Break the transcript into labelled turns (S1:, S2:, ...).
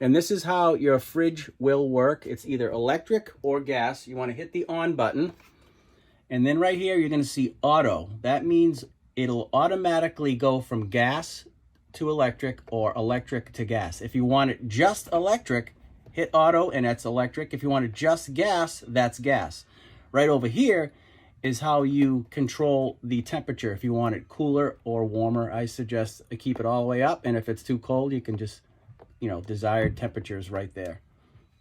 S1: And this is how your fridge will work. It's either electric or gas. You want to hit the on button. And then right here, you're going to see auto. That means it'll automatically go from gas to electric or electric to gas. If you want it just electric, hit auto and that's electric. If you want it just gas, that's gas. Right over here is how you control the temperature. If you want it cooler or warmer, I suggest keep it all the way up. And if it's too cold, you can just, desired temperatures right there.